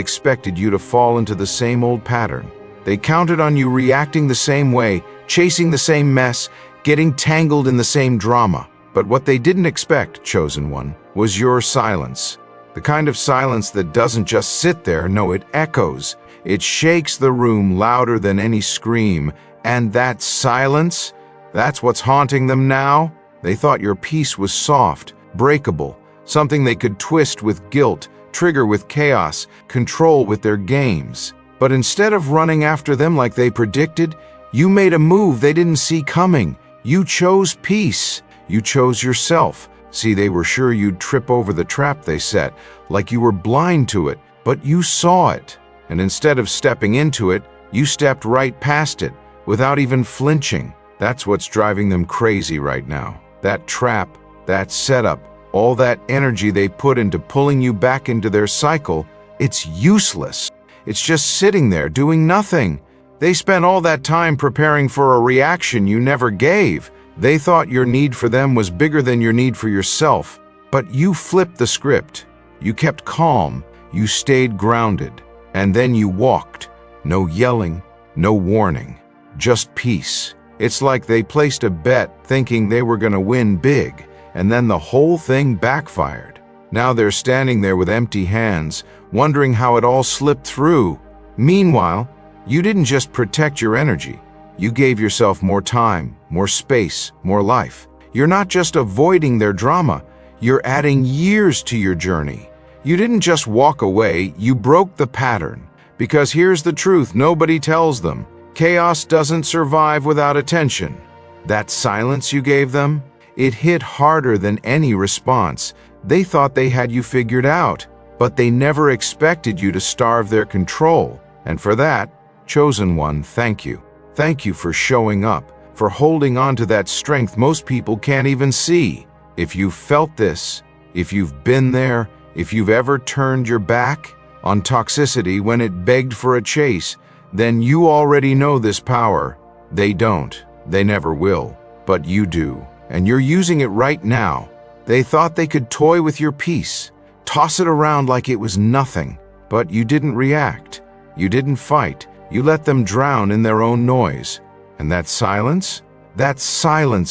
expected you to fall into the same old pattern. They counted on you reacting the same way, chasing the same mess, getting tangled in the same drama. But what they didn't expect, chosen one, was your silence. The kind of silence that doesn't just sit there, no, it echoes. It shakes the room louder than any scream. And that silence, that's what's haunting them now. They thought your peace was soft, breakable, something they could twist with guilt, trigger with chaos, control with their games. But instead of running after them like they predicted, you made a move they didn't see coming. You chose peace. You chose yourself. See, they were sure you'd trip over the trap they set, like you were blind to it, but you saw it. And instead of stepping into it, you stepped right past it, without even flinching. That's what's driving them crazy right now. That trap, that setup, all that energy they put into pulling you back into their cycle, it's useless. It's just sitting there doing nothing. They spent all that time preparing for a reaction you never gave. They thought your need for them was bigger than your need for yourself. But you flipped the script. You kept calm. You stayed grounded. And then you walked. No yelling, no warning, just peace. It's like they placed a bet thinking they were going to win big, and then the whole thing backfired. Now they're standing there with empty hands, wondering how it all slipped through. Meanwhile, you didn't just protect your energy. You gave yourself more time, more space, more life. You're not just avoiding their drama, you're adding years to your journey. You didn't just walk away, you broke the pattern. Because here's the truth nobody tells them. Chaos doesn't survive without attention. That silence you gave them, it hit harder than any response. They thought they had you figured out, but they never expected you to starve their control. And for that, chosen one, thank you. Thank you for showing up, for holding on to that strength most people can't even see. If you've felt this, if you've been there, if you've ever turned your back on toxicity when it begged for a chase, then you already know this power. They don't. They never will. But you do. And you're using it right now. They thought they could toy with your peace, toss it around like it was nothing. But you didn't react. You didn't fight. You let them drown in their own noise. And that silence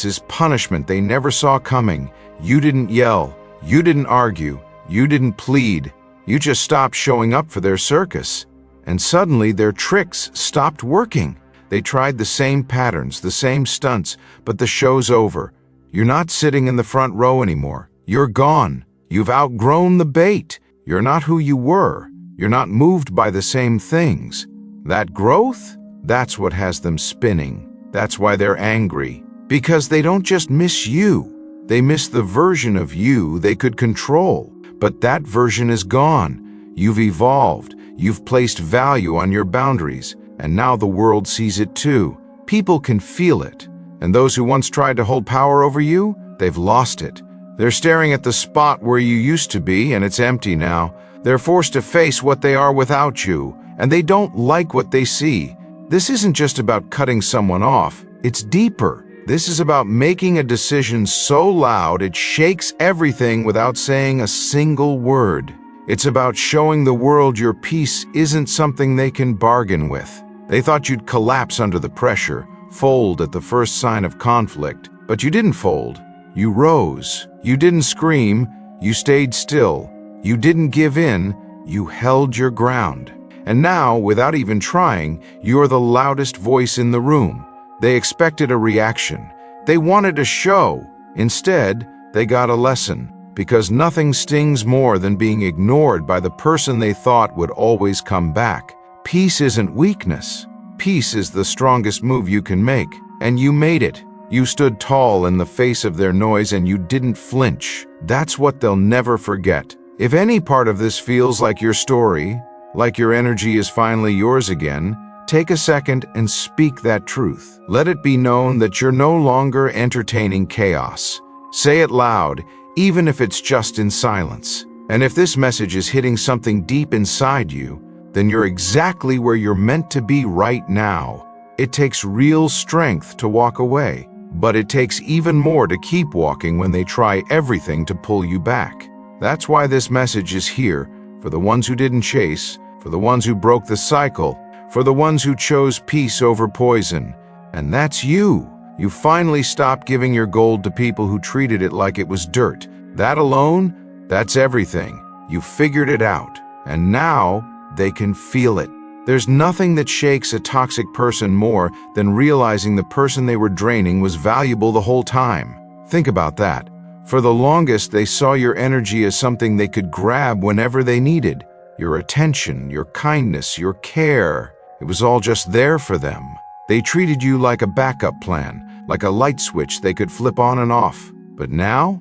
is punishment they never saw coming. You didn't yell. You didn't argue. You didn't plead. You just stopped showing up for their circus. And suddenly their tricks stopped working. They tried the same patterns, the same stunts, but the show's over. You're not sitting in the front row anymore. You're gone. You've outgrown the bait. You're not who you were. You're not moved by the same things. That growth, that's what has them spinning. That's why they're angry. Because they don't just miss you. They miss the version of you they could control. But that version is gone. You've evolved. You've placed value on your boundaries. And now the world sees it too. People can feel it. And those who once tried to hold power over you, they've lost it. They're staring at the spot where you used to be, and it's empty now. They're forced to face what they are without you, and they don't like what they see. This isn't just about cutting someone off. It's deeper. This is about making a decision so loud it shakes everything without saying a single word. It's about showing the world your peace isn't something they can bargain with. They thought you'd collapse under the pressure, fold at the first sign of conflict, but you didn't fold. You rose. You didn't scream. You stayed still. You didn't give in. You held your ground. And now, without even trying, you're the loudest voice in the room. They expected a reaction. They wanted a show. Instead, they got a lesson, because nothing stings more than being ignored by the person they thought would always come back. Peace isn't weakness. Peace is the strongest move you can make, and you made it. You stood tall in the face of their noise and you didn't flinch. That's what they'll never forget. If any part of this feels like your story, like your energy is finally yours again, take a second and speak that truth. Let it be known that you're no longer entertaining chaos. Say it loud, even if it's just in silence. And if this message is hitting something deep inside you, then you're exactly where you're meant to be right now. It takes real strength to walk away, but it takes even more to keep walking when they try everything to pull you back. That's why this message is here, for the ones who didn't chase, for the ones who broke the cycle, for the ones who chose peace over poison. And that's you. You finally stopped giving your gold to people who treated it like it was dirt. That alone, that's everything. You figured it out, and now they can feel it. There's nothing that shakes a toxic person more than realizing the person they were draining was valuable the whole time. Think about that. For the longest, they saw your energy as something they could grab whenever they needed. Your attention, your kindness, your care. It was all just there for them. They treated you like a backup plan, like a light switch they could flip on and off. But now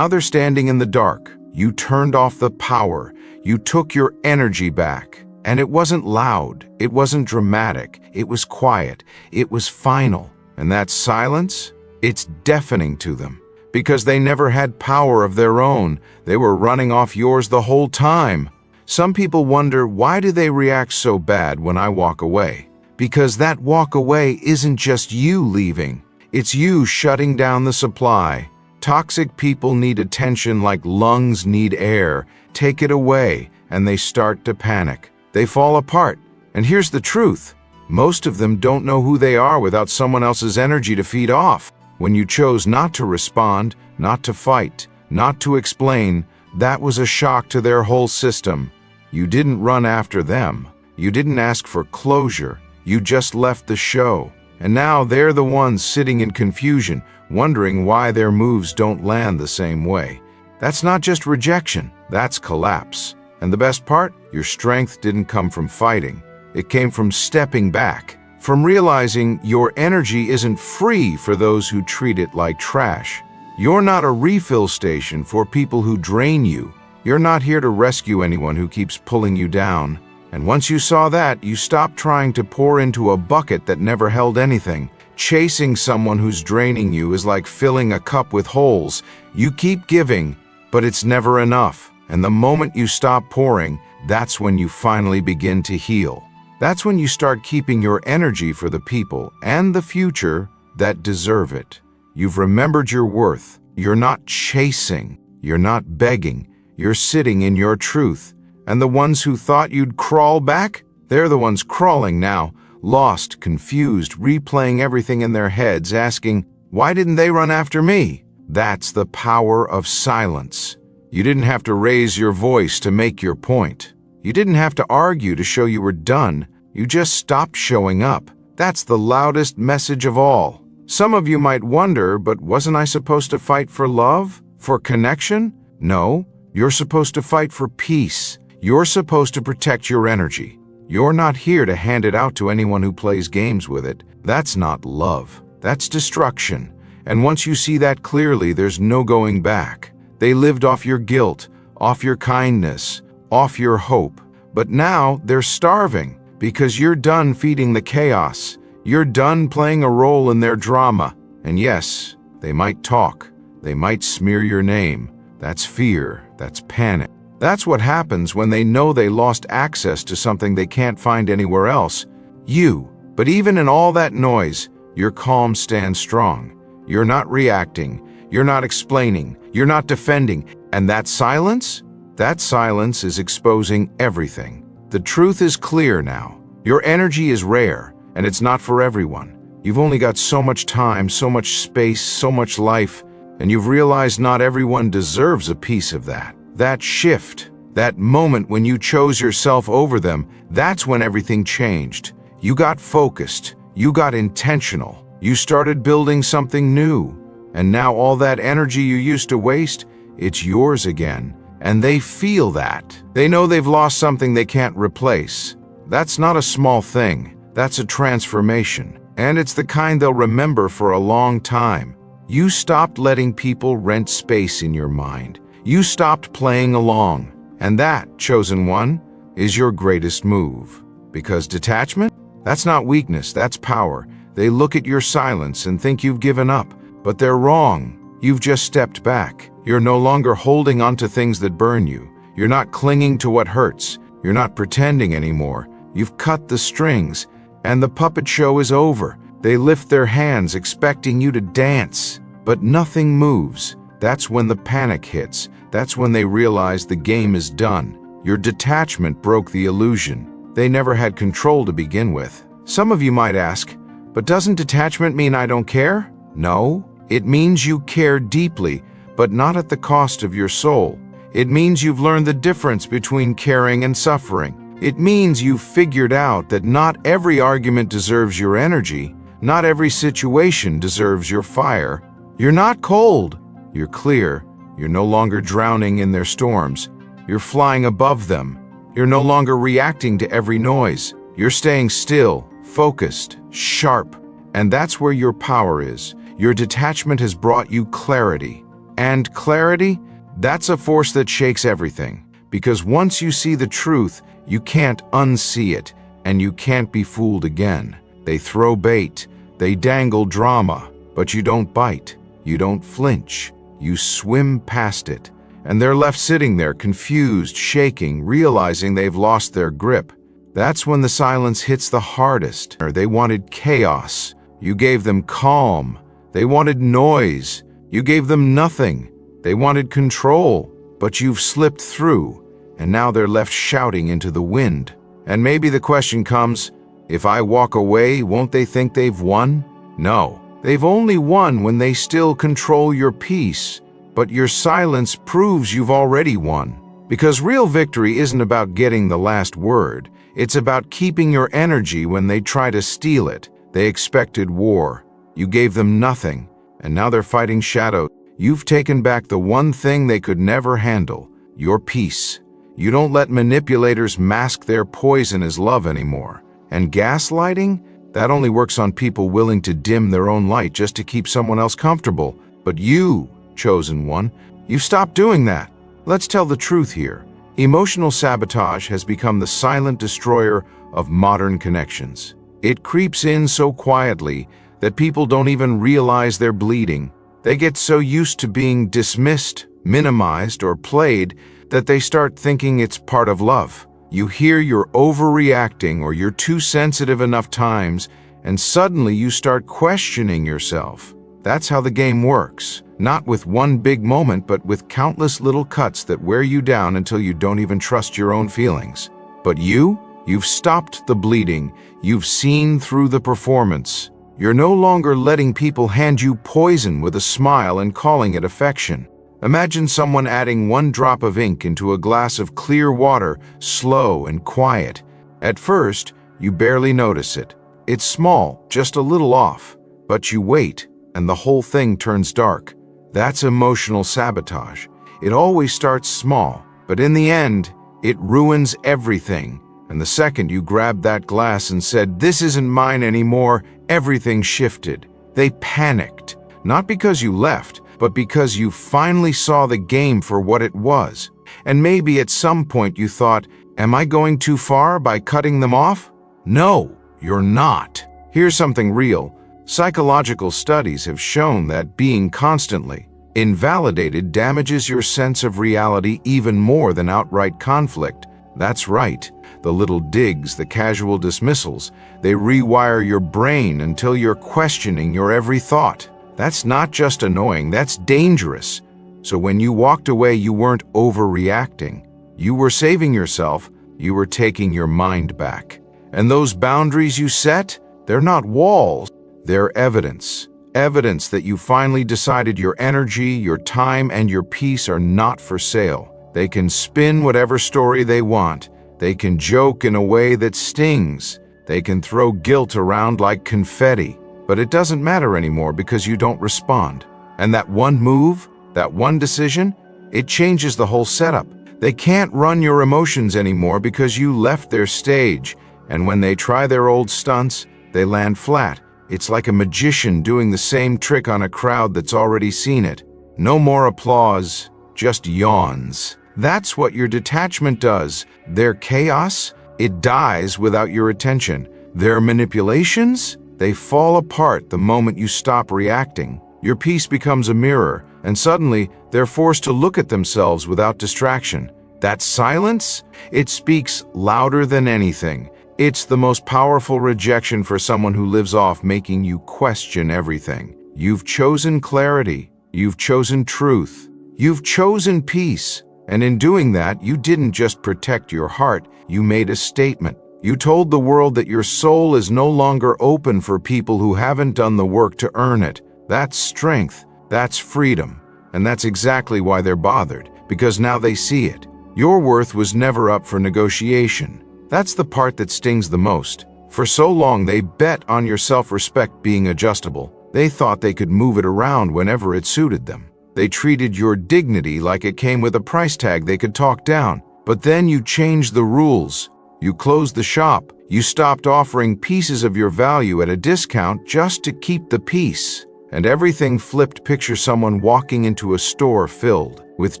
they're standing in the dark. You turned off the power. You took your energy back. And it wasn't loud. It wasn't dramatic. It was quiet. It was final. And that silence, it's deafening to them. Because they never had power of their own. They were running off yours the whole time. Some people wonder, why do they react so bad when I walk away? Because that walk away isn't just you leaving. It's you shutting down the supply. Toxic people need attention like lungs need air. Take it away, and they start to panic. They fall apart. And here's the truth. Most of them don't know who they are without someone else's energy to feed off. When you chose not to respond, not to fight, not to explain, that was a shock to their whole system. You didn't run after them. You didn't ask for closure. You just left the show. And now they're the ones sitting in confusion, wondering why their moves don't land the same way. That's not just rejection, that's collapse. And the best part, your strength didn't come from fighting. It came from stepping back, from realizing your energy isn't free for those who treat it like trash. You're not a refill station for people who drain you. You're not here to rescue anyone who keeps pulling you down. And once you saw that, you stopped trying to pour into a bucket that never held anything. Chasing someone who's draining you is like filling a cup with holes. You keep giving, but it's never enough. And the moment you stop pouring, that's when you finally begin to heal. That's when you start keeping your energy for the people and the future that deserve it. You've remembered your worth. You're not chasing. You're not begging. You're sitting in your truth. And the ones who thought you'd crawl back, they're the ones crawling now, lost, confused, replaying everything in their heads, asking, why didn't they run after me? That's the power of silence. You didn't have to raise your voice to make your point. You didn't have to argue to show you were done. You just stopped showing up. That's the loudest message of all. Some of you might wonder, but wasn't I supposed to fight for love? For connection? No, you're supposed to fight for peace. You're supposed to protect your energy. You're not here to hand it out to anyone who plays games with it. That's not love. That's destruction. And once you see that clearly, there's no going back. They lived off your guilt, off your kindness, off your hope. But now they're starving because you're done feeding the chaos. You're done playing a role in their drama. And yes, they might talk. They might smear your name. That's fear. That's panic. That's what happens when they know they lost access to something they can't find anywhere else. You. But even in all that noise, your calm stands strong. You're not reacting. You're not explaining. You're not defending. And that silence? That silence is exposing everything. The truth is clear now. Your energy is rare, and it's not for everyone. You've only got so much time, so much space, so much life, and you've realized not everyone deserves a piece of that. That shift, that moment when you chose yourself over them, that's when everything changed. You got focused. You got intentional. You started building something new. And now all that energy you used to waste, it's yours again. And they feel that. They know they've lost something they can't replace. That's not a small thing. That's a transformation. And it's the kind they'll remember for a long time. You stopped letting people rent space in your mind. You stopped playing along. And that, chosen one, is your greatest move. Because detachment? That's not weakness, that's power. They look at your silence and think you've given up. But they're wrong. You've just stepped back. You're no longer holding on to things that burn you. You're not clinging to what hurts. You're not pretending anymore. You've cut the strings, and the puppet show is over. They lift their hands, expecting you to dance, but nothing moves. That's when the panic hits. That's when they realize the game is done. Your detachment broke the illusion. They never had control to begin with. Some of you might ask, but doesn't detachment mean I don't care? No, it means you care deeply, but not at the cost of your soul. It means you've learned the difference between caring and suffering. It means you've figured out that not every argument deserves your energy, not every situation deserves your fire. You're not cold, you're clear. You're no longer drowning in their storms. You're flying above them. You're no longer reacting to every noise. You're staying still, focused, sharp. And that's where your power is. Your detachment has brought you clarity. And clarity, that's a force that shakes everything. Because once you see the truth, you can't unsee it, and you can't be fooled again. They throw bait, they dangle drama, but you don't bite, you don't flinch, you swim past it. And they're left sitting there, confused, shaking, realizing they've lost their grip. That's when the silence hits the hardest. They wanted chaos. You gave them calm. They wanted noise. You gave them nothing. They wanted control. But you've slipped through, and now they're left shouting into the wind. And maybe the question comes, if I walk away, won't they think they've won? No, they've only won when they still control your peace. But your silence proves you've already won. Because real victory isn't about getting the last word. It's about keeping your energy when they try to steal it. They expected war. You gave them nothing, and now they're fighting shadows. You've taken back the one thing they could never handle, your peace. You don't let manipulators mask their poison as love anymore. And gaslighting? That only works on people willing to dim their own light just to keep someone else comfortable. But you, chosen one, you've stopped doing that. Let's tell the truth here. Emotional sabotage has become the silent destroyer of modern connections. It creeps in so quietly that people don't even realize they're bleeding. They get so used to being dismissed, minimized, or played that they start thinking it's part of love. You hear you're overreacting or you're too sensitive enough times, and suddenly you start questioning yourself. That's how the game works. Not with one big moment, but with countless little cuts that wear you down until you don't even trust your own feelings. But you've stopped the bleeding. You've seen through the performance. You're no longer letting people hand you poison with a smile and calling it affection. Imagine someone adding one drop of ink into a glass of clear water, slow and quiet. At first, you barely notice it. It's small, just a little off. But you wait, and the whole thing turns dark. That's emotional sabotage. It always starts small, but in the end, it ruins everything. And the second you grabbed that glass and said, "This isn't mine anymore," everything shifted. They panicked, not because you left, but because you finally saw the game for what it was. And maybe at some point you thought, am I going too far by cutting them off? No, you're not. Here's something real. Psychological studies have shown that being constantly invalidated damages your sense of reality even more than outright conflict. That's right. The little digs, the casual dismissals, they rewire your brain until you're questioning your every thought. That's not just annoying, that's dangerous. So when you walked away, you weren't overreacting. You were saving yourself, you were taking your mind back. And those boundaries you set, they're not walls, they're evidence. Evidence that you finally decided your energy, your time, and your peace are not for sale. They can spin whatever story they want. They can joke in a way that stings. They can throw guilt around like confetti. But it doesn't matter anymore because you don't respond. And that one move, that one decision, it changes the whole setup. They can't run your emotions anymore because you left their stage. And when they try their old stunts, they land flat. It's like a magician doing the same trick on a crowd that's already seen it. No more applause, just yawns. That's what your detachment does. Their chaos, it dies without your attention. Their manipulations, they fall apart the moment you stop reacting. Your peace becomes a mirror, and suddenly they're forced to look at themselves without distraction. That silence, it speaks louder than anything. It's the most powerful rejection for someone who lives off making you question everything. You've chosen clarity. You've chosen truth. You've chosen peace. And in doing that, you didn't just protect your heart, you made a statement. You told the world that your soul is no longer open for people who haven't done the work to earn it. That's strength, that's freedom, and that's exactly why they're bothered, because now they see it. Your worth was never up for negotiation. That's the part that stings the most. For so long, they bet on your self-respect being adjustable. They thought they could move it around whenever it suited them. They treated your dignity like it came with a price tag they could talk down. But then you changed the rules. You closed the shop. You stopped offering pieces of your value at a discount just to keep the peace. And everything flipped. Picture someone walking into a store filled with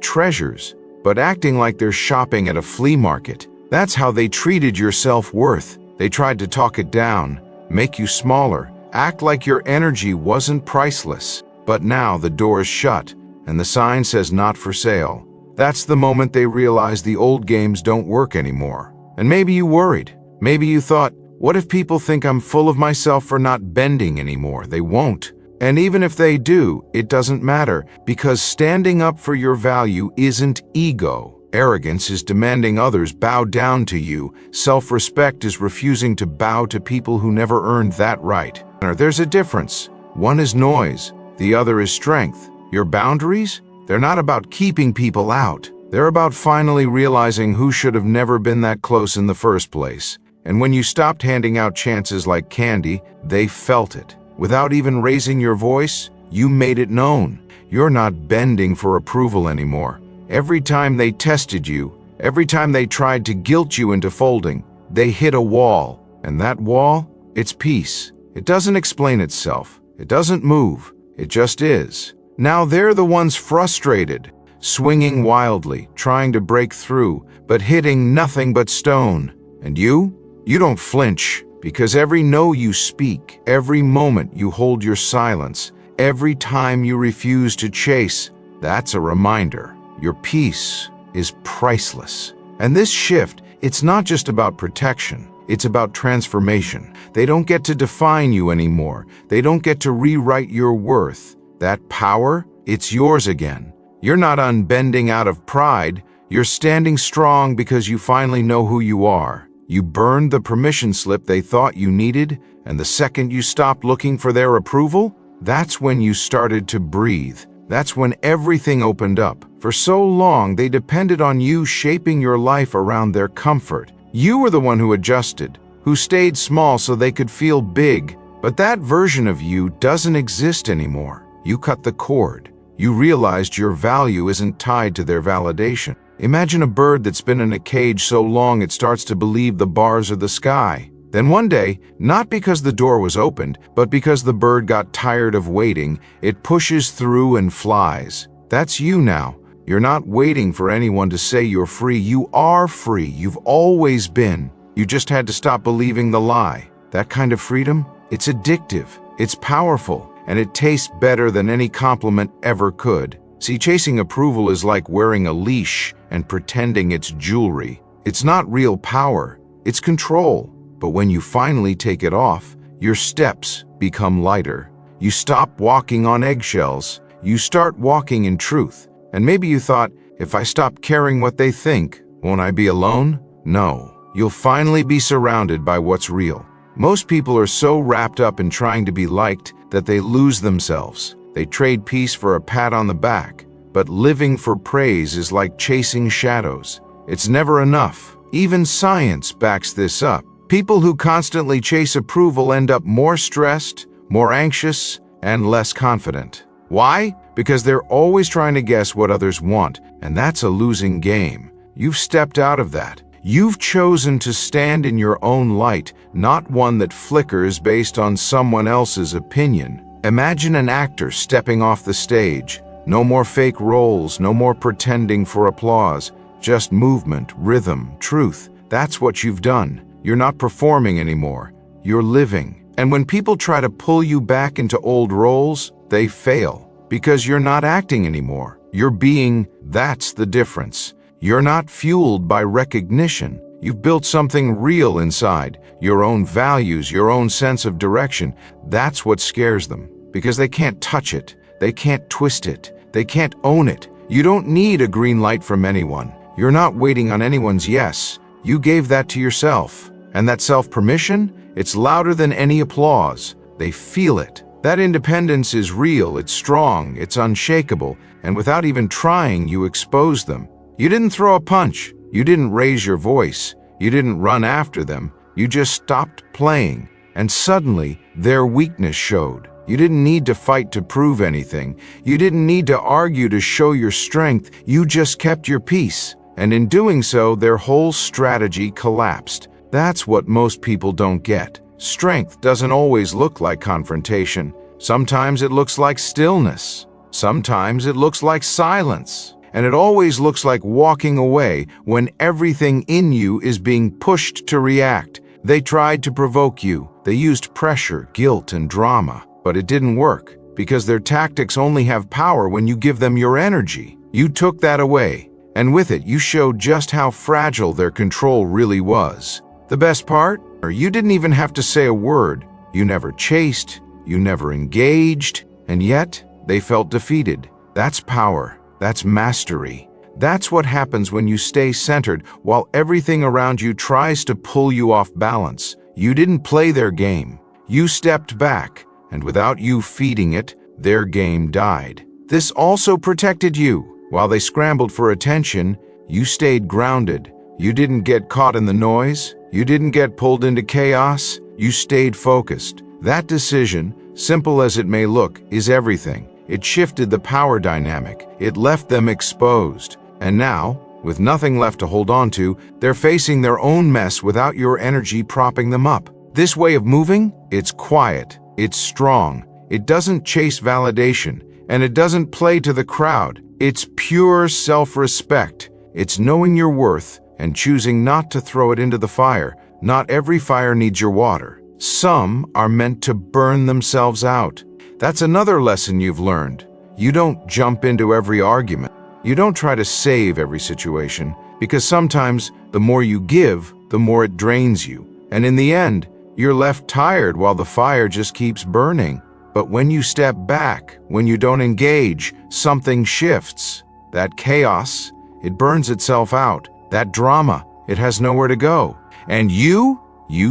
treasures, but acting like they're shopping at a flea market. That's how they treated your self-worth. They tried to talk it down, make you smaller, act like your energy wasn't priceless. But now the door is shut, and the sign says not for sale. That's the moment they realize the old games don't work anymore. And maybe you worried. Maybe you thought, what if people think I'm full of myself for not bending anymore? They won't. And even if they do, it doesn't matter, because standing up for your value isn't ego. Arrogance is demanding others bow down to you. Self-respect is refusing to bow to people who never earned that right. There's a difference. One is noise, the other is strength. Your boundaries? They're not about keeping people out. They're about finally realizing who should have never been that close in the first place. And when you stopped handing out chances like candy, they felt it. Without even raising your voice, you made it known. You're not bending for approval anymore. Every time they tested you, every time they tried to guilt you into folding, they hit a wall. And that wall? It's peace. It doesn't explain itself. It doesn't move. It just is. Now they're the ones frustrated, swinging wildly, trying to break through, but hitting nothing but stone. And you don't flinch, because every no you speak, every moment you hold your silence, every time you refuse to chase, that's a reminder. Your peace is priceless. And this shift, it's not just about protection. It's about transformation. They don't get to define you anymore. They don't get to rewrite your worth. That power, it's yours again. You're not unbending out of pride. You're standing strong because you finally know who you are. You burned the permission slip they thought you needed, and the second you stopped looking for their approval, that's when you started to breathe. That's when everything opened up. For so long, they depended on you shaping your life around their comfort. You were the one who adjusted, who stayed small so they could feel big. But that version of you doesn't exist anymore. You cut the cord. You realized your value isn't tied to their validation. Imagine a bird that's been in a cage so long it starts to believe the bars are the sky. Then one day, not because the door was opened, but because the bird got tired of waiting, it pushes through and flies. That's you now. You're not waiting for anyone to say you're free. You are free. You've always been. You just had to stop believing the lie. That kind of freedom, it's addictive, it's powerful, and it tastes better than any compliment ever could. See, chasing approval is like wearing a leash and pretending it's jewelry. It's not real power, it's control. But when you finally take it off, your steps become lighter. You stop walking on eggshells. You start walking in truth. And maybe you thought, if I stop caring what they think, won't I be alone? No, you'll finally be surrounded by what's real. Most people are so wrapped up in trying to be liked that they lose themselves. They trade peace for a pat on the back. But living for praise is like chasing shadows. It's never enough. Even science backs this up. People who constantly chase approval end up more stressed, more anxious, and less confident. Why? Because they're always trying to guess what others want, and that's a losing game. You've stepped out of that. You've chosen to stand in your own light, not one that flickers based on someone else's opinion. Imagine an actor stepping off the stage. No more fake roles, no more pretending for applause. Just movement, rhythm, truth. That's what you've done. You're not performing anymore. You're living. And when people try to pull you back into old roles, they fail. Because you're not acting anymore. You're being. That's the difference. You're not fueled by recognition. You've built something real inside. Your own values, your own sense of direction. That's what scares them. Because they can't touch it. They can't twist it. They can't own it. You don't need a green light from anyone. You're not waiting on anyone's yes. You gave that to yourself. And that self-permission, it's louder than any applause. They feel it. That independence is real, it's strong, it's unshakable, and without even trying, you expose them. You didn't throw a punch. You didn't raise your voice. You didn't run after them. You just stopped playing. And suddenly, their weakness showed. You didn't need to fight to prove anything. You didn't need to argue to show your strength. You just kept your peace. And in doing so, their whole strategy collapsed. That's what most people don't get. Strength doesn't always look like confrontation. Sometimes it looks like stillness. Sometimes it looks like silence. And it always looks like walking away when everything in you is being pushed to react. They tried to provoke you. They used pressure, guilt, and drama. But it didn't work, because their tactics only have power when you give them your energy. You took that away, and with it you showed just how fragile their control really was. The best part? You didn't even have to say a word. You never chased, you never engaged, and yet they felt defeated. That's power. That's mastery. That's what happens when you stay centered while everything around you tries to pull you off balance. You didn't play their game. You stepped back, and without you feeding it, their game died. This also protected you. While they scrambled for attention, you stayed grounded. You didn't get caught in the noise. You didn't get pulled into chaos. You stayed focused. That decision, simple as it may look, is everything. It shifted the power dynamic. It left them exposed. And now, with nothing left to hold on to, they're facing their own mess without your energy propping them up. This way of moving, it's quiet, it's strong, it doesn't chase validation, and it doesn't play to the crowd. It's pure self-respect. It's knowing your worth and choosing not to throw it into the fire. Not every fire needs your water. Some are meant to burn themselves out. That's another lesson you've learned. You don't jump into every argument. You don't try to save every situation, because sometimes the more you give, the more it drains you. And in the end, you're left tired while the fire just keeps burning. But when you step back, when you don't engage, something shifts. That chaos, it burns itself out. That drama, it has nowhere to go. And you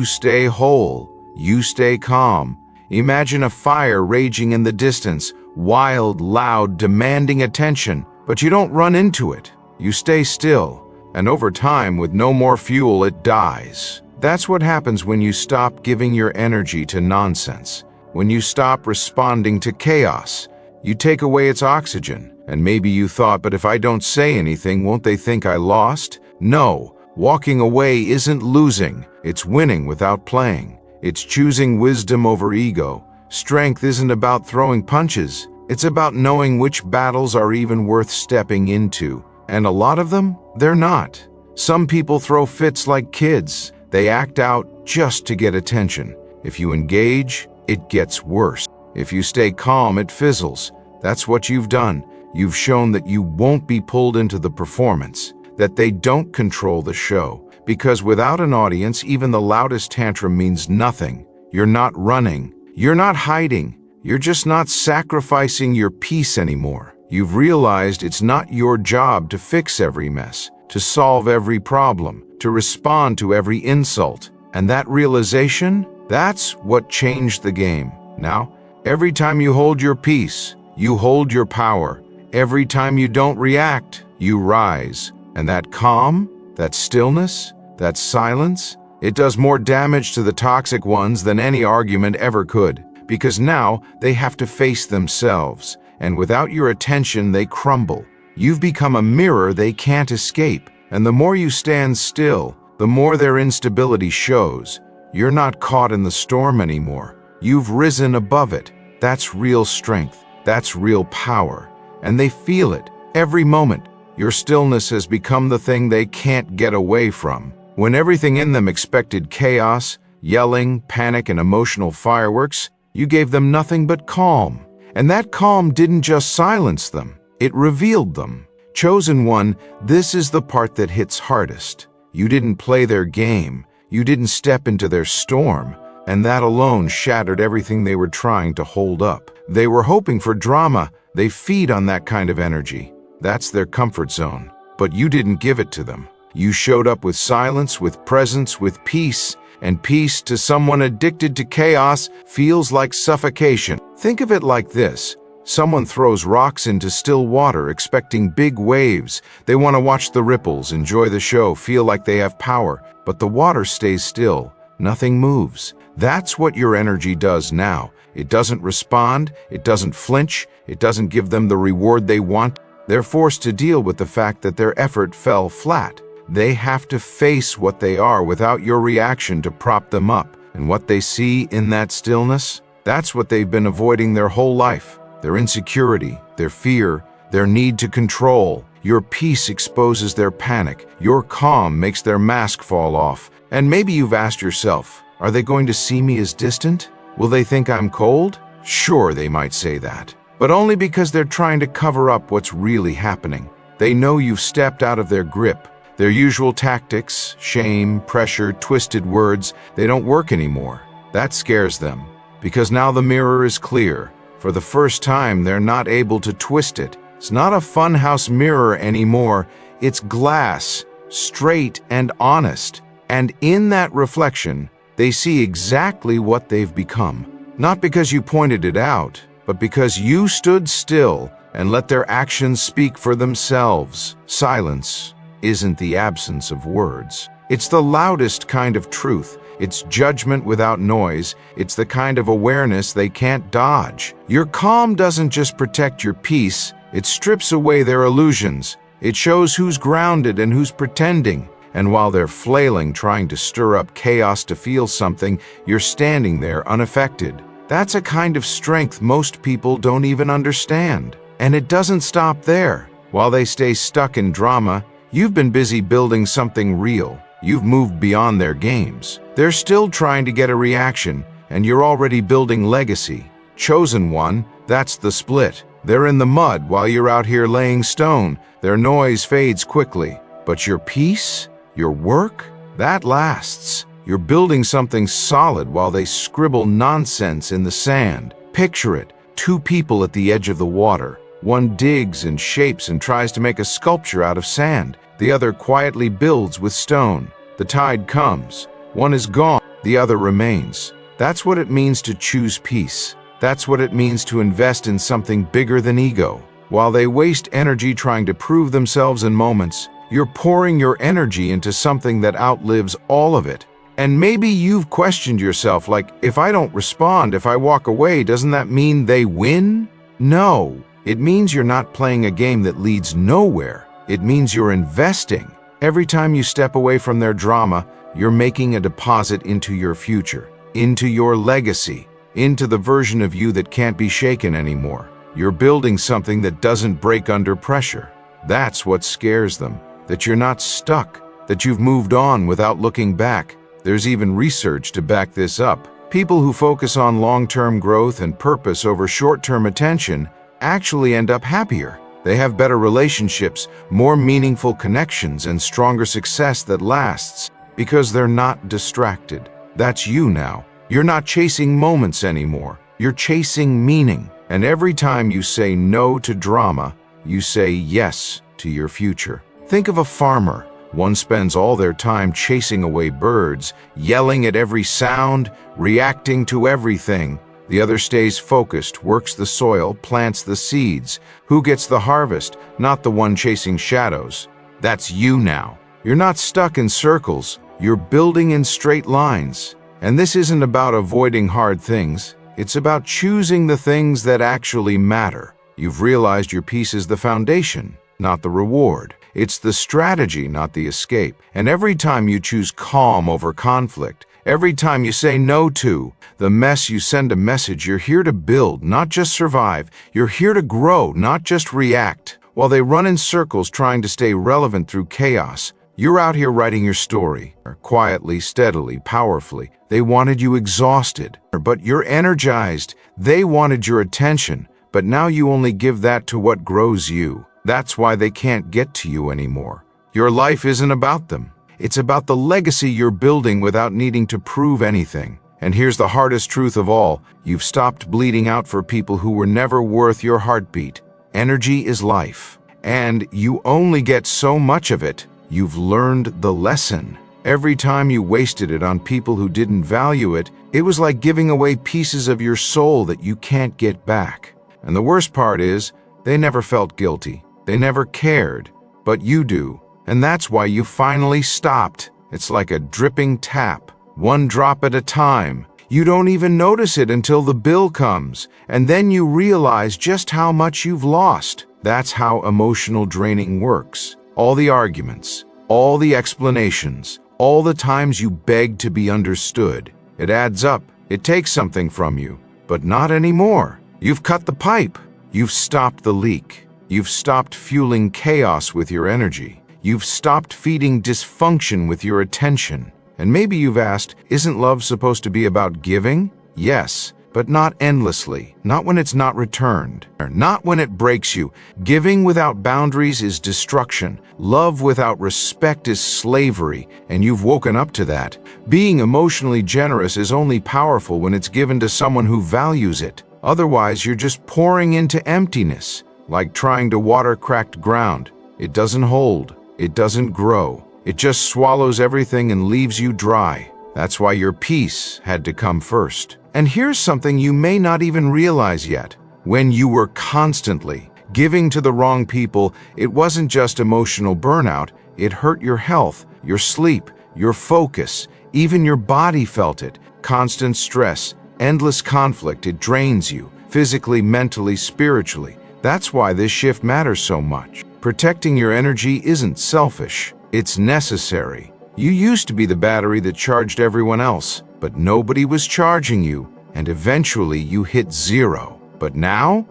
stay whole. You stay calm. Imagine a fire raging in the distance, wild, loud, demanding attention. But you don't run into it. You stay still. And over time, with no more fuel, it dies. That's what happens when you stop giving your energy to nonsense. When you stop responding to chaos, you take away its oxygen. And maybe you thought, but if I don't say anything, won't they think I lost? No, walking away isn't losing. It's winning without playing. It's choosing wisdom over ego. Strength isn't about throwing punches. It's about knowing which battles are even worth stepping into. And a lot of them, they're not. Some people throw fits like kids. They act out just to get attention. If you engage, it gets worse. If you stay calm, it fizzles. That's what you've done. You've shown that you won't be pulled into the performance, that they don't control the show. Because without an audience, even the loudest tantrum means nothing. You're not running. You're not hiding. You're just not sacrificing your peace anymore. You've realized it's not your job to fix every mess, to solve every problem, to respond to every insult. And that realization, that's what changed the game. Now, every time you hold your peace, you hold your power. Every time you don't react, you rise. And that calm, that stillness, that silence, it does more damage to the toxic ones than any argument ever could. Because now they have to face themselves, and without your attention they crumble. You've become a mirror they can't escape, and the more you stand still, the more their instability shows. You're not caught in the storm anymore. You've risen above it. That's real strength. That's real power. And they feel it every moment. Your stillness has become the thing they can't get away from. When everything in them expected chaos, yelling, panic, and emotional fireworks, you gave them nothing but calm. And that calm didn't just silence them, it revealed them. Chosen one, this is the part that hits hardest. You didn't play their game. You didn't step into their storm. And that alone shattered everything they were trying to hold up. They were hoping for drama. They feed on that kind of energy. That's their comfort zone. But you didn't give it to them. You showed up with silence, with presence, with peace. And peace to someone addicted to chaos feels like suffocation. Think of it like this. Someone throws rocks into still water expecting big waves. They want to watch the ripples, enjoy the show, feel like they have power. But the water stays still. Nothing moves. That's what your energy does now. It doesn't respond. It doesn't flinch. It doesn't give them the reward they want. They're forced to deal with the fact that their effort fell flat. They have to face what they are without your reaction to prop them up. And what they see in that stillness, that's what they've been avoiding their whole life. Their insecurity, their fear, their need to control. Your peace exposes their panic. Your calm makes their mask fall off. And maybe you've asked yourself, are they going to see me as distant? Will they think I'm cold? Sure, they might say that. But only because they're trying to cover up what's really happening. They know you've stepped out of their grip. Their usual tactics, shame, pressure, twisted words, they don't work anymore. That scares them, because now the mirror is clear. For the first time, they're not able to twist it. It's not a funhouse mirror anymore. It's glass, straight and honest. And in that reflection, they see exactly what they've become. Not because you pointed it out, but because you stood still and let their actions speak for themselves. Silence isn't the absence of words. It's the loudest kind of truth. It's judgment without noise. It's the kind of awareness they can't dodge. Your calm doesn't just protect your peace, it strips away their illusions. It shows who's grounded and who's pretending. And while they're flailing, trying to stir up chaos to feel something, you're standing there unaffected. That's a kind of strength most people don't even understand. And it doesn't stop there. While they stay stuck in drama, you've been busy building something real. You've moved beyond their games. They're still trying to get a reaction, and you're already building legacy. Chosen one, that's the split. They're in the mud while you're out here laying stone. Their noise fades quickly. But your peace, your work, that lasts. You're building something solid while they scribble nonsense in the sand. Picture it, two people at the edge of the water. One digs and shapes and tries to make a sculpture out of sand. The other quietly builds with stone. The tide comes. One is gone, the other remains. That's what it means to choose peace. That's what it means to invest in something bigger than ego. While they waste energy trying to prove themselves in moments, you're pouring your energy into something that outlives all of it. And maybe you've questioned yourself, like, if I don't respond, if I walk away, doesn't that mean they win? No, it means you're not playing a game that leads nowhere. It means you're investing. Every time you step away from their drama, you're making a deposit into your future, into your legacy, into the version of you that can't be shaken anymore. You're building something that doesn't break under pressure. That's what scares them, that you're not stuck, that you've moved on without looking back. There's even research to back this up. People who focus on long-term growth and purpose over short-term attention actually end up happier. They have better relationships, more meaningful connections, and stronger success that lasts because they're not distracted. That's you now. You're not chasing moments anymore. You're chasing meaning. And every time you say no to drama, you say yes to your future. Think of a farmer. One spends all their time chasing away birds, yelling at every sound, reacting to everything. The other stays focused, works the soil, plants the seeds. Who gets the harvest? Not the one chasing shadows. That's you now. You're not stuck in circles. You're building in straight lines. And this isn't about avoiding hard things. It's about choosing the things that actually matter. You've realized your peace is the foundation, not the reward. It's the strategy, not the escape. And every time you choose calm over conflict, every time you say no to the mess, you send a message. You're here to build, not just survive. You're here to grow, not just react. While they run in circles trying to stay relevant through chaos, you're out here writing your story, quietly, steadily, powerfully. They wanted you exhausted, but you're energized. They wanted your attention, but now you only give that to what grows you. That's why they can't get to you anymore. Your life isn't about them. It's about the legacy you're building without needing to prove anything. And here's the hardest truth of all. You've stopped bleeding out for people who were never worth your heartbeat. Energy is life. And you only get so much of it. You've learned the lesson. Every time you wasted it on people who didn't value it, it was like giving away pieces of your soul that you can't get back. And the worst part is, they never felt guilty. They never cared. But you do. And that's why you finally stopped. It's like a dripping tap, one drop at a time. You don't even notice it until the bill comes, and then you realize just how much you've lost. That's how emotional draining works. All the arguments, all the explanations, all the times you begged to be understood. It adds up. It takes something from you, but not anymore. You've cut the pipe. You've stopped the leak. You've stopped fueling chaos with your energy. You've stopped feeding dysfunction with your attention. And maybe you've asked, isn't love supposed to be about giving? Yes, but not endlessly, not when it's not returned, not when it breaks you. Giving without boundaries is destruction. Love without respect is slavery, and you've woken up to that. Being emotionally generous is only powerful when it's given to someone who values it. Otherwise, you're just pouring into emptiness, like trying to water cracked ground. It doesn't hold. It doesn't grow. It just swallows everything and leaves you dry. That's why your peace had to come first. And here's something you may not even realize yet. When you were constantly giving to the wrong people, it wasn't just emotional burnout. It hurt your health, your sleep, your focus. Even your body felt it. Constant stress, endless conflict. It drains you, physically, mentally, spiritually. That's why this shift matters so much. Protecting your energy isn't selfish. It's necessary. You used to be the battery that charged everyone else, but nobody was charging you, and eventually you hit zero. But now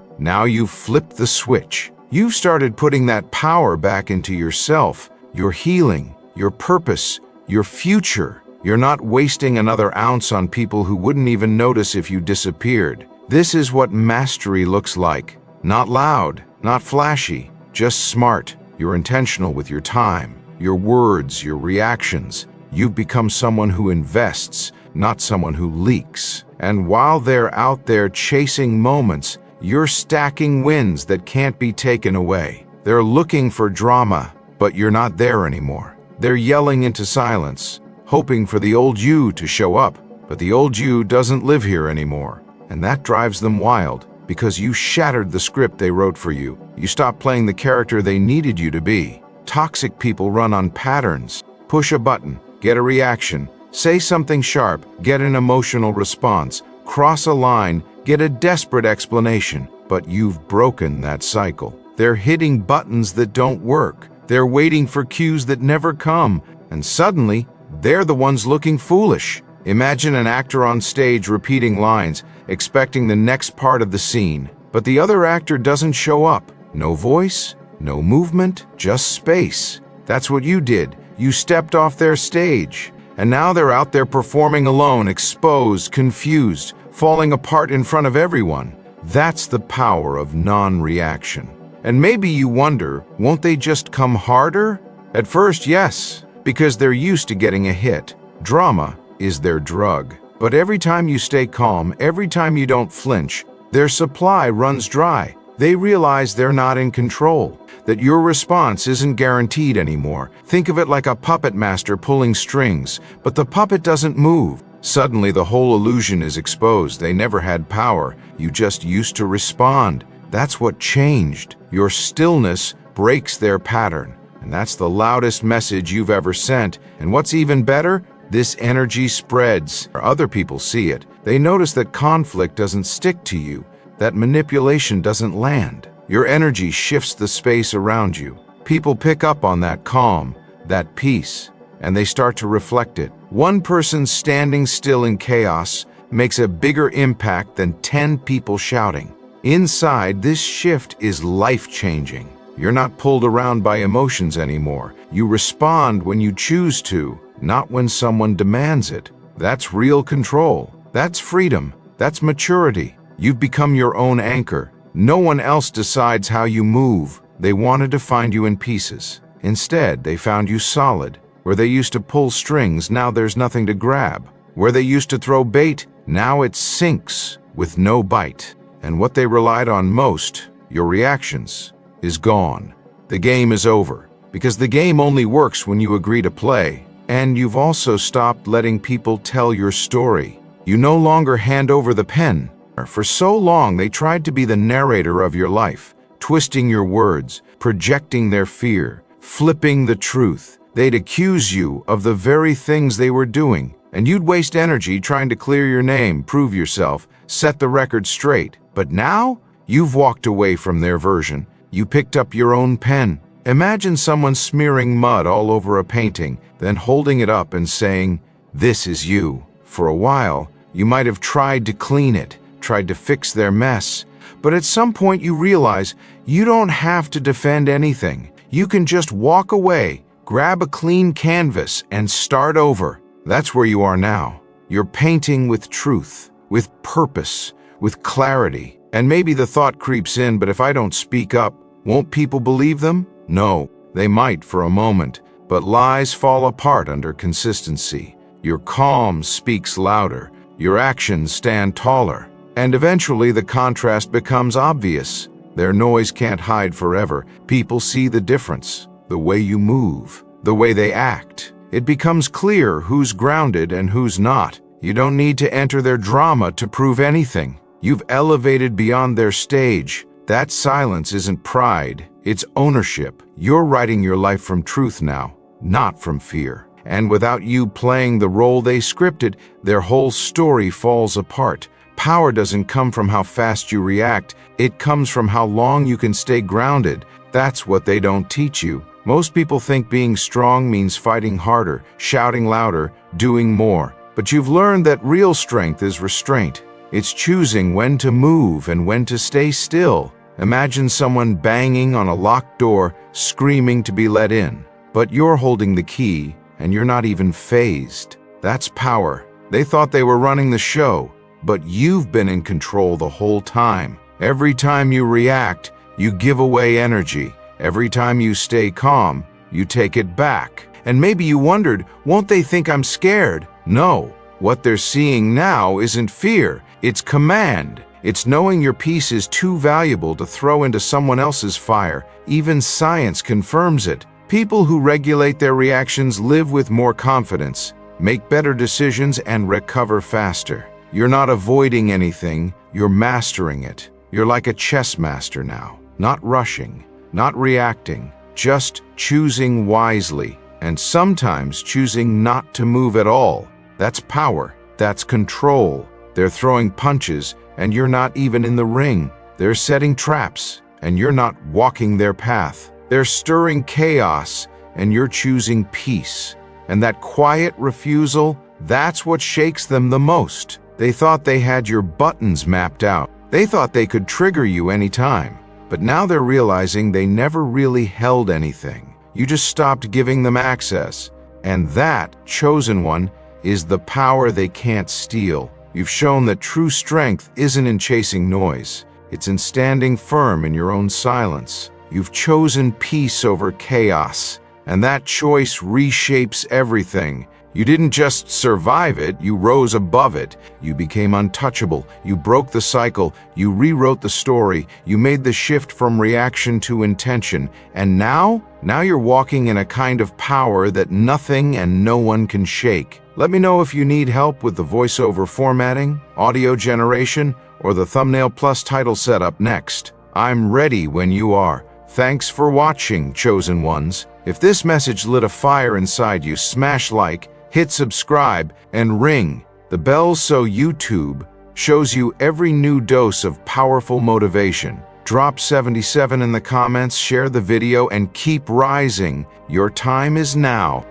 you've flipped the switch. You've started putting that power back into yourself, your healing, your purpose, your future. You're not wasting another ounce on people who wouldn't even notice if you disappeared. This is what mastery looks like. Not loud, not flashy, just smart. You're intentional with your time, your words, your reactions. You've become someone who invests, not someone who leaks. And while they're out there chasing moments, you're stacking wins that can't be taken away. They're looking for drama, but you're not there anymore. They're yelling into silence, hoping for the old you to show up, but the old you doesn't live here anymore. And that drives them wild, because you shattered the script they wrote for you. You stopped playing the character they needed you to be. Toxic people run on patterns. Push a button, get a reaction. Say something sharp, get an emotional response. Cross a line, get a desperate explanation. But you've broken that cycle. They're hitting buttons that don't work. They're waiting for cues that never come. And suddenly, they're the ones looking foolish. Imagine an actor on stage repeating lines, expecting the next part of the scene. But the other actor doesn't show up. No voice, no movement, just space. That's what you did. You stepped off their stage. And now they're out there performing alone, exposed, confused, falling apart in front of everyone. That's the power of non-reaction. And maybe you wonder, won't they just come harder? At first, yes, because they're used to getting a hit. Drama is their drug. But every time you stay calm, every time you don't flinch, their supply runs dry. They realize they're not in control, that your response isn't guaranteed anymore. Think of it like a puppet master pulling strings, but the puppet doesn't move. Suddenly the whole illusion is exposed. They never had power. You just used to respond. That's what changed. Your stillness breaks their pattern. And that's the loudest message you've ever sent. And what's even better? This energy spreads. Other people see it. They notice that conflict doesn't stick to you, that manipulation doesn't land. Your energy shifts the space around you. People pick up on that calm, that peace, and they start to reflect it. One person standing still in chaos makes a bigger impact than 10 people shouting. Inside, this shift is life-changing. You're not pulled around by emotions anymore. You respond when you choose to, not when someone demands it. That's real control. That's freedom. That's maturity. You've become your own anchor. No one else decides how you move. They wanted to find you in pieces. Instead, they found you solid. Where they used to pull strings, now there's nothing to grab. Where they used to throw bait, now it sinks with no bite. And what they relied on most, your reactions, is gone. the game is over. Because the game only works when you agree to play. And you've also stopped letting people tell your story. You no longer hand over the pen. For so long, they tried to be the narrator of your life, twisting your words, projecting their fear, flipping the truth. They'd accuse you of the very things they were doing, and you'd waste energy trying to clear your name, prove yourself, set the record straight. But now, you've walked away from their version. You picked up your own pen. Imagine someone smearing mud all over a painting, then holding it up and saying, "This is you." For a while, you might have tried to clean it, tried to fix their mess, but at some point you realize you don't have to defend anything. You can just walk away, grab a clean canvas, and start over. That's where you are now. You're painting with truth, with purpose, with clarity. And maybe the thought creeps in, but if I don't speak up, won't people believe them? No, they might for a moment, but lies fall apart under consistency. Your calm speaks louder, your actions stand taller, and eventually the contrast becomes obvious. Their noise can't hide forever. People see the difference, the way you move, the way they act. It becomes clear who's grounded and who's not. You don't need to enter their drama to prove anything. You've elevated beyond their stage. That silence isn't pride, it's ownership. You're writing your life from truth now, not from fear. And without you playing the role they scripted, their whole story falls apart. Power doesn't come from how fast you react, it comes from how long you can stay grounded. That's what they don't teach you. Most people think being strong means fighting harder, shouting louder, doing more. But you've learned that real strength is restraint. It's choosing when to move and when to stay still. Imagine someone banging on a locked door, screaming to be let in. But you're holding the key, and you're not even fazed. That's power. They thought they were running the show, but you've been in control the whole time. Every time you react, you give away energy. Every time you stay calm, you take it back. And maybe you wondered, won't they think I'm scared? No. What they're seeing now isn't fear, it's command. It's knowing your piece is too valuable to throw into someone else's fire. Even science confirms it. People who regulate their reactions live with more confidence, make better decisions, and recover faster. You're not avoiding anything, you're mastering it. You're like a chess master now, not rushing, not reacting, just choosing wisely, and sometimes choosing not to move at all. That's power, that's control. They're throwing punches, and you're not even in the ring. They're setting traps, and you're not walking their path. They're stirring chaos, and you're choosing peace. And that quiet refusal, that's what shakes them the most. They thought they had your buttons mapped out. They thought they could trigger you anytime. But now they're realizing they never really held anything. You just stopped giving them access. And that, chosen one, is the power they can't steal. You've shown that true strength isn't in chasing noise. It's in standing firm in your own silence. You've chosen peace over chaos, and that choice reshapes everything. You didn't just survive it, you rose above it. You became untouchable, you broke the cycle, you rewrote the story, you made the shift from reaction to intention. And now you're walking in a kind of power that nothing and no one can shake. Let me know if you need help with the voiceover formatting, audio generation, or the thumbnail plus title setup next. I'm ready when you are. Thanks for watching, chosen ones. If this message lit a fire inside you, smash like, hit subscribe, and ring the bell so YouTube shows you every new dose of powerful motivation. Drop 77 in the comments, share the video, and keep rising. Your time is now.